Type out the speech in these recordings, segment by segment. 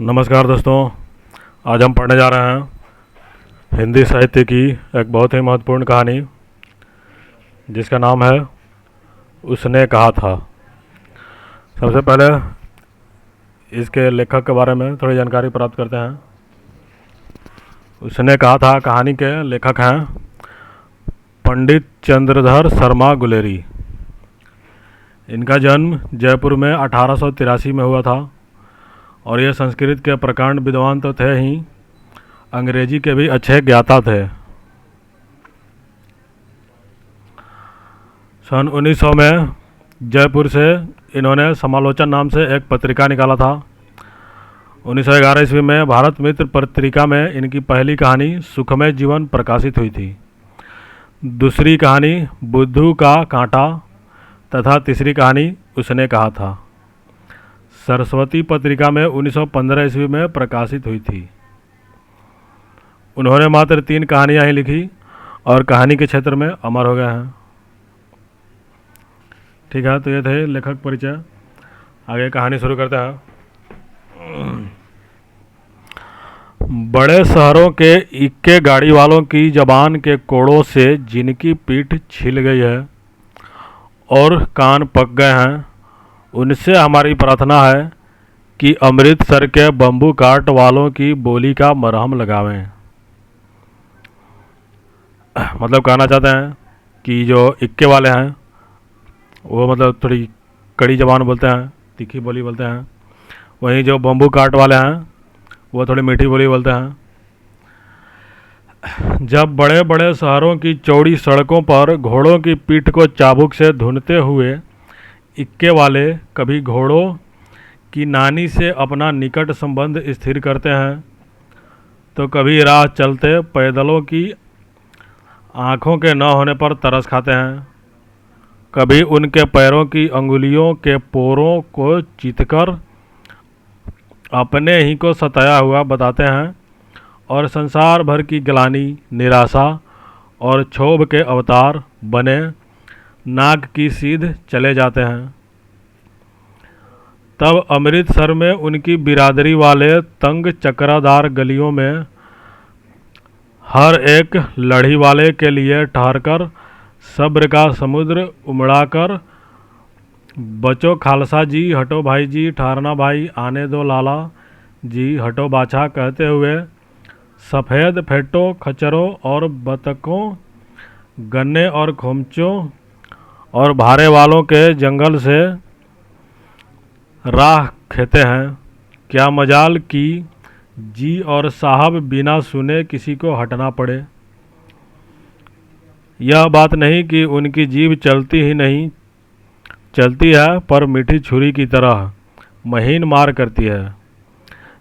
नमस्कार दोस्तों। आज हम पढ़ने जा रहे हैं हिंदी साहित्य की एक बहुत ही महत्वपूर्ण कहानी जिसका नाम है उसने कहा था। सबसे पहले इसके लेखक के बारे में थोड़ी जानकारी प्राप्त करते हैं। उसने कहा था कहानी के लेखक हैं पंडित चंद्रधर शर्मा गुलेरी। इनका जन्म जयपुर में 1883 में हुआ था और ये संस्कृत के प्रकांड विद्वान तो थे ही, अंग्रेजी के भी अच्छे ज्ञाता थे। सन 1900 में जयपुर से इन्होंने समालोचन नाम से एक पत्रिका निकाला था। 1911 ईस्वी में भारत मित्र पत्रिका में इनकी पहली कहानी सुखमय जीवन प्रकाशित हुई थी। दूसरी कहानी बुद्धू का कांटा तथा तीसरी कहानी उसने कहा था सरस्वती पत्रिका में 1915 ईस्वी में प्रकाशित हुई थी। उन्होंने मात्र 3 कहानियाँ ही लिखी और कहानी के क्षेत्र में अमर हो गए हैं। ठीक है, तो ये थे लेखक परिचय। आगे कहानी शुरू करते हैं। बड़े शहरों के इक्के गाड़ी वालों की जबान के कोड़ों से जिनकी पीठ छिल गई है और कान पक गए हैं, उनसे हमारी प्रार्थना है कि अमृतसर के बम्बू काट वालों की बोली का मरहम लगावें। मतलब कहना चाहते हैं कि जो इक्के वाले हैं वो मतलब थोड़ी कड़ी जबान बोलते हैं, तीखी बोली बोलते हैं। वहीं जो बम्बू काट वाले हैं वो थोड़ी मीठी बोली बोलते हैं। जब बड़े बड़े शहरों की चौड़ी सड़कों पर घोड़ों की पीठ को चाबुक से धुनते हुए इक्के वाले कभी घोड़ों की नानी से अपना निकट संबंध स्थिर करते हैं तो कभी राह चलते पैदलों की आँखों के न होने पर तरस खाते हैं। कभी उनके पैरों की अंगुलियों के पोरों को चीथकर अपने ही को सताया हुआ बताते हैं और संसार भर की ग्लानि, निराशा और क्षोभ के अवतार बने नाग की सीध चले जाते हैं। तब अमृतसर में उनकी बिरादरी वाले तंग चक्रादार गलियों में हर एक लड़ी वाले के लिए ठहरकर सब्र का समुद्र उमड़ाकर बचो खालसा जी, हटो भाई जी, ठहरना भाई, आने दो लाला जी, हटो बाछा कहते हुए सफ़ेद फेटों, खच्चरों और बतखों, गन्ने और खोमचों और भारे वालों के जंगल से राह खेते हैं। क्या मजाल कि जी और साहब बिना सुने किसी को हटना पड़े। यह बात नहीं कि उनकी जीभ चलती ही नहीं, चलती है पर मीठी छुरी की तरह महीन मार करती है।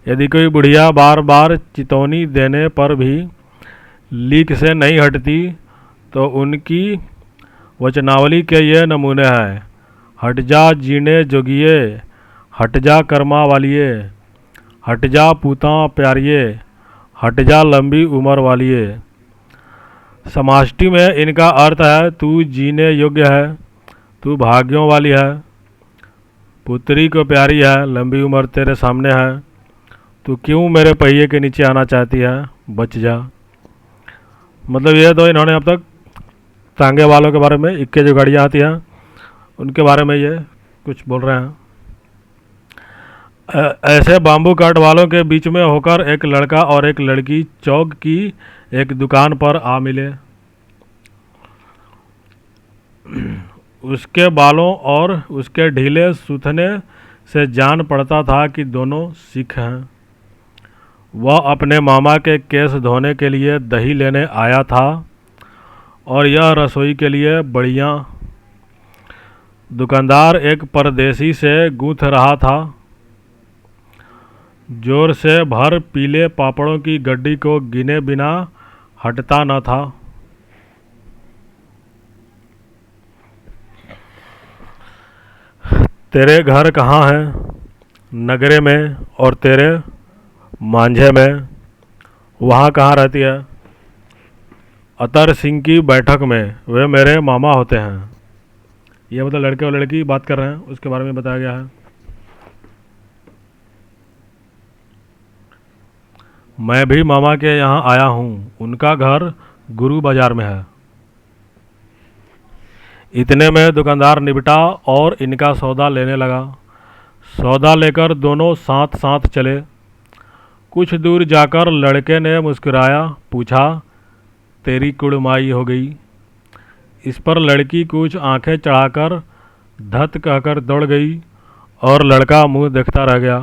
यदि कोई बुढ़िया बार बार चितौनी देने पर भी लीक से नहीं हटती तो उनकी वचनावली के ये नमूने हैं। हट जा जीने जोगिए, हट जा कर्मा वालिए, हट जा पूता प्यारिए, हट जा लंबी उम्र वालिए। समाष्टि में इनका अर्थ है तू जीने योग्य है, तू भाग्यों वाली है, पुत्री को प्यारी है, लंबी उम्र तेरे सामने है, तू क्यों मेरे पहिए के नीचे आना चाहती है, बच जा। मतलब ये तो इन्होंने अब तक तांगे वालों के बारे में, इक्के जो गाड़ियाँ आती हैं उनके बारे में ये कुछ बोल रहे हैं। ऐसे बाम्बू काट वालों के बीच में होकर एक लड़का और एक लड़की चौक की एक दुकान पर आ मिले। उसके बालों और उसके ढीले सूथने से जान पड़ता था कि दोनों सिख हैं। वह अपने मामा के केस धोने के लिए दही लेने आया था और यह रसोई के लिए बढ़िया। दुकानदार एक परदेसी से गूँथ रहा था। जोर से भर पीले पापड़ों की गड्डी को गिने बिना हटता न था। तेरे घर कहाँ हैं? नगरे में। और तेरे? मांझे में। वहाँ कहाँ रहती है? अतर सिंह की बैठक में, वे मेरे मामा होते हैं। ये मतलब लड़के और लड़की बात कर रहे हैं, उसके बारे में बताया गया है। मैं भी मामा के यहाँ आया हूँ, उनका घर गुरु बाजार में है। इतने में दुकानदार निपटा और इनका सौदा लेने लगा। सौदा लेकर दोनों साथ साथ चले। कुछ दूर जाकर लड़के ने मुस्कुराया, पूछा, तेरी कुड़माई हो गई। इस पर लड़की कुछ आंखें चढ़ाकर धत कहकर दौड़ गई और लड़का मुंह देखता रह गया।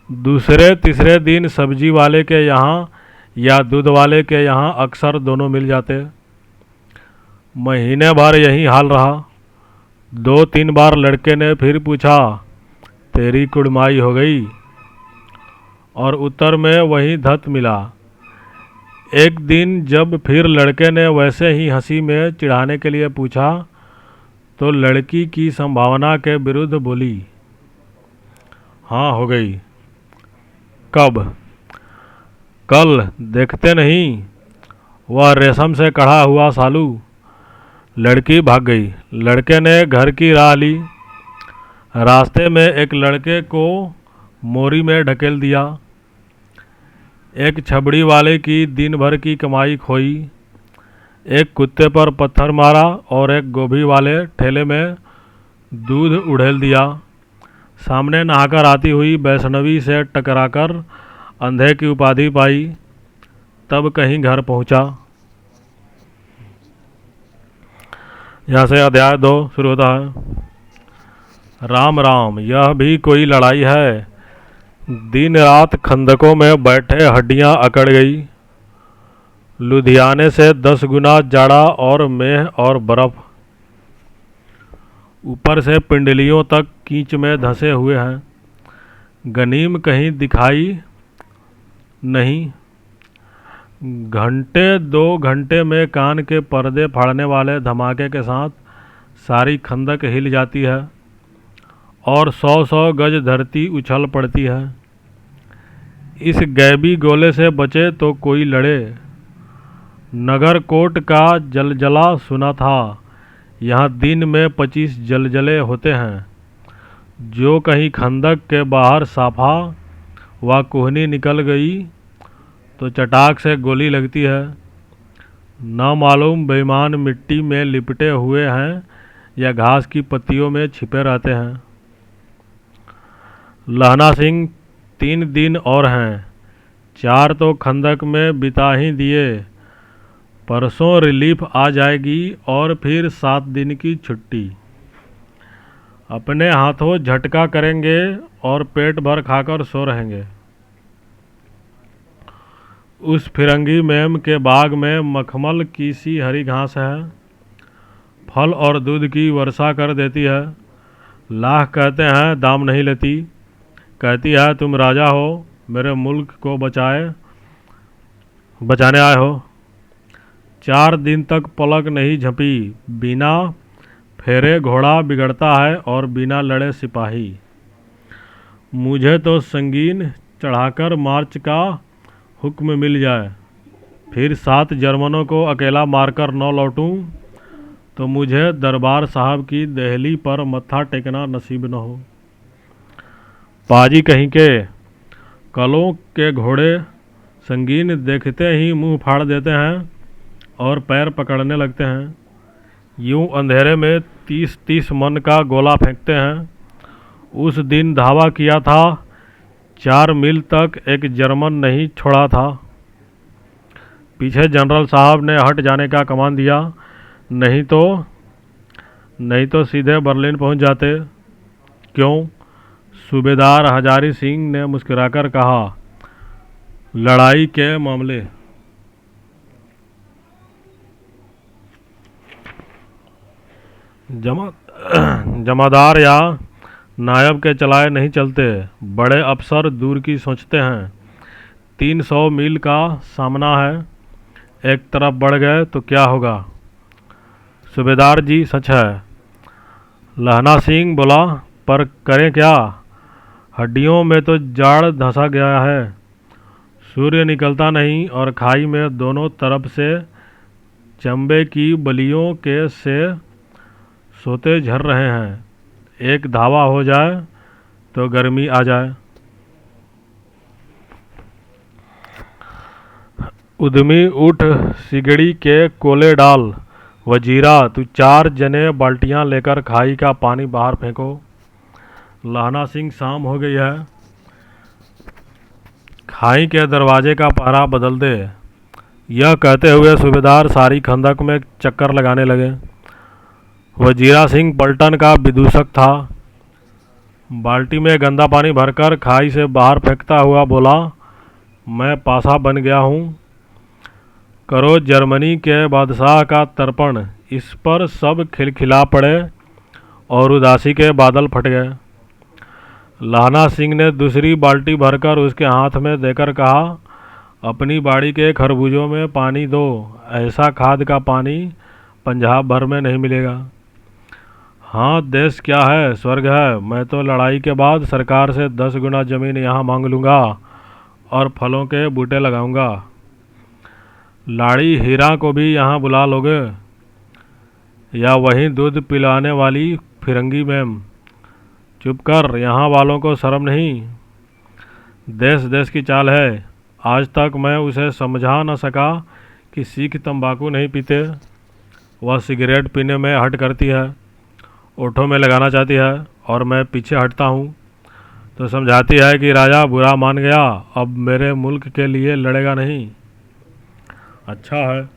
दूसरे तीसरे दिन सब्जी वाले के यहाँ या दूध वाले के यहाँ अक्सर दोनों मिल जाते। महीने भर यही हाल रहा। 2-3 बार लड़के ने फिर पूछा, तेरी कुड़माई हो गई, और उत्तर में वही धत मिला। एक दिन जब फिर लड़के ने वैसे ही हंसी में चिढ़ाने के लिए पूछा तो लड़की की संभावना के विरुद्ध बोली, हाँ हो गई। कब? कल, देखते नहीं, वह रेशम से कढ़ा हुआ सालू। लड़की भाग गई। लड़के ने घर की राह ली। रास्ते में एक लड़के को मोरी में ढकेल दिया। एक छबड़ी वाले की दिन भर की कमाई खोई। एक कुत्ते पर पत्थर मारा और एक गोभी वाले ठेले में दूध उड़ेल दिया। सामने नहाकर आती हुई वैष्णवी से टकराकर अंधे की उपाधि पाई। तब कहीं घर पहुंचा। यहाँ से अध्याय 2 शुरू होता है। राम राम, यह भी कोई लड़ाई है। दिन रात खंदकों में बैठे हड्डियां अकड़ गई। लुधियाने से 10 गुना जाड़ा और मेह और बर्फ। ऊपर से पिंडलियों तक कीच में धंसे हुए हैं। गनीम कहीं दिखाई नहीं। घंटे 2 घंटे में कान के पर्दे फाड़ने वाले धमाके के साथ सारी खंदक हिल जाती है और 100-100 गज धरती उछल पड़ती है। इस गैबी गोले से बचे तो कोई लड़े। नगर कोट का जलजला सुना था। यहाँ दिन में 25 जलजले होते हैं। जो कहीं खंदक के बाहर साफा व कोहनी निकल गई तो चटाक से गोली लगती है। न मालूम बेईमान मिट्टी में लिपटे हुए हैं या घास की पत्तियों में छिपे रहते हैं। लहना सिंह 3 दिन और हैं। 4 तो खंदक में बिता ही दिए। परसों रिलीफ आ जाएगी और फिर 7 दिन की छुट्टी। अपने हाथों झटका करेंगे और पेट भर खाकर सो रहेंगे। उस फिरंगी मेम के बाग में मखमल की सी हरी घास है। फल और दूध की वर्षा कर देती है। लाख कहते हैं, दाम नहीं लेती। कहती है, तुम राजा हो, मेरे मुल्क को बचाने आए हो। 4 दिन तक पलक नहीं झपी। बिना फेरे घोड़ा बिगड़ता है और बिना लड़े सिपाही। मुझे तो संगीन चढ़ाकर मार्च का हुक्म मिल जाए, फिर 7 जर्मनों को अकेला मारकर न लौटूं तो मुझे दरबार साहब की दहली पर मत्था टेकना नसीब न हो। पाजी कहीं के। कलों के घोड़े संगीन देखते ही मुंह फाड़ देते हैं और पैर पकड़ने लगते हैं। यूं अंधेरे में 30-30 मन का गोला फेंकते हैं। उस दिन धावा किया था, 4 मील तक एक जर्मन नहीं छोड़ा था। पीछे जनरल साहब ने हट जाने का कमान दिया, नहीं तो सीधे बर्लिन पहुंच जाते। क्यों? सूबेदार हजारी सिंह ने मुस्कुराकर कहा, लड़ाई के मामले। जमादार या नायब के चलाए नहीं चलते। बड़े अफसर दूर की सोचते हैं। 300 मील का सामना है। एक तरफ बढ़ गए तो क्या होगा? सूबेदार जी, सच है। लहना सिंह बोला, पर करें क्या? हड्डियों में तो जाड़ धंसा गया है। सूर्य निकलता नहीं और खाई में दोनों तरफ से चंबे की बलियों के से सोते झर रहे हैं। एक धावा हो जाए तो गर्मी आ जाए। उद्यमी उठ सिगड़ी के कोले डाल। वजीरा तू 4 जने बाल्टियां लेकर खाई का पानी बाहर फेंको। लहना सिंह शाम हो गई है, खाई के दरवाजे का पहरा बदल दे। यह कहते हुए सूबेदार सारी खंदक में चक्कर लगाने लगे। वजीरा सिंह पलटन का विदूषक था। बाल्टी में गंदा पानी भरकर खाई से बाहर फेंकता हुआ बोला, मैं पासा बन गया हूँ। करो जर्मनी के बादशाह का तर्पण। इस पर सब खिलखिला पड़े और उदासी के बादल फट गए। लहना सिंह ने दूसरी बाल्टी भरकर उसके हाथ में देकर कहा, अपनी बाड़ी के खरबूजों में पानी दो। ऐसा खाद का पानी पंजाब भर में नहीं मिलेगा। हाँ, देश क्या है, स्वर्ग है। मैं तो लड़ाई के बाद सरकार से 10 गुना ज़मीन यहाँ मांग लूँगा और फलों के बूटे लगाऊँगा। लाड़ी हीरा को भी यहाँ बुला लोगे, या वहीं दूध पिलाने वाली फिरंगी मैम। चुप कर, यहाँ वालों को शर्म नहीं। देश देश की चाल है। आज तक मैं उसे समझा न सका कि सिख तंबाकू नहीं पीते। वह सिगरेट पीने में हट करती है, ओठों में लगाना चाहती है और मैं पीछे हटता हूँ तो समझाती है कि राजा बुरा मान गया, अब मेरे मुल्क के लिए लड़ेगा नहीं। अच्छा है,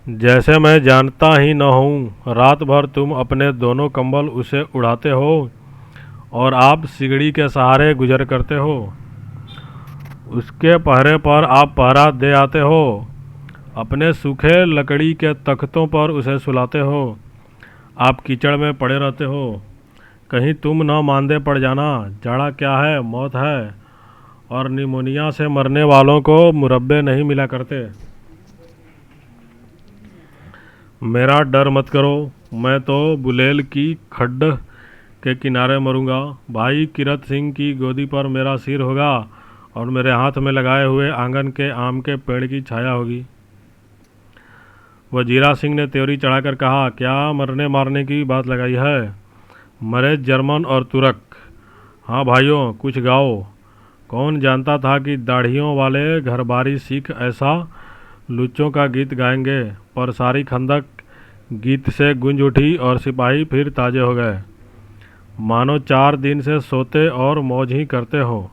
जैसे मैं जानता ही न हूँ। रात भर तुम अपने दोनों कंबल उसे उड़ाते हो और आप सिगड़ी के सहारे गुजर करते हो। उसके पहरे पर आप पहरा दे आते हो। अपने सूखे लकड़ी के तख्तों पर उसे सुलाते हो। आप कीचड़ में पड़े रहते हो। कहीं तुम न मांदे पड़ जाना। जाड़ा क्या है, मौत है, और निमोनिया से मरने वालों को मुरब्बे नहीं मिला करते। मेरा डर मत करो, मैं तो बुलेल की खड्ड के किनारे मरूंगा। भाई किरत सिंह की गोदी पर मेरा सिर होगा और मेरे हाथ में लगाए हुए आंगन के आम के पेड़ की छाया होगी। वजीरा सिंह ने त्योरी चढ़ाकर कहा, क्या मरने मारने की बात लगाई है? मरे जर्मन और तुर्क। हाँ भाइयों, कुछ गाओ। कौन जानता था कि दाढ़ियों वाले घरबारी सिख ऐसा लुच्चों का गीत गाएंगे। पर सारी खंदक गीत से गूंज उठी और सिपाही फिर ताजे हो गए, मानो 4 दिन से सोते और मौज ही करते हो।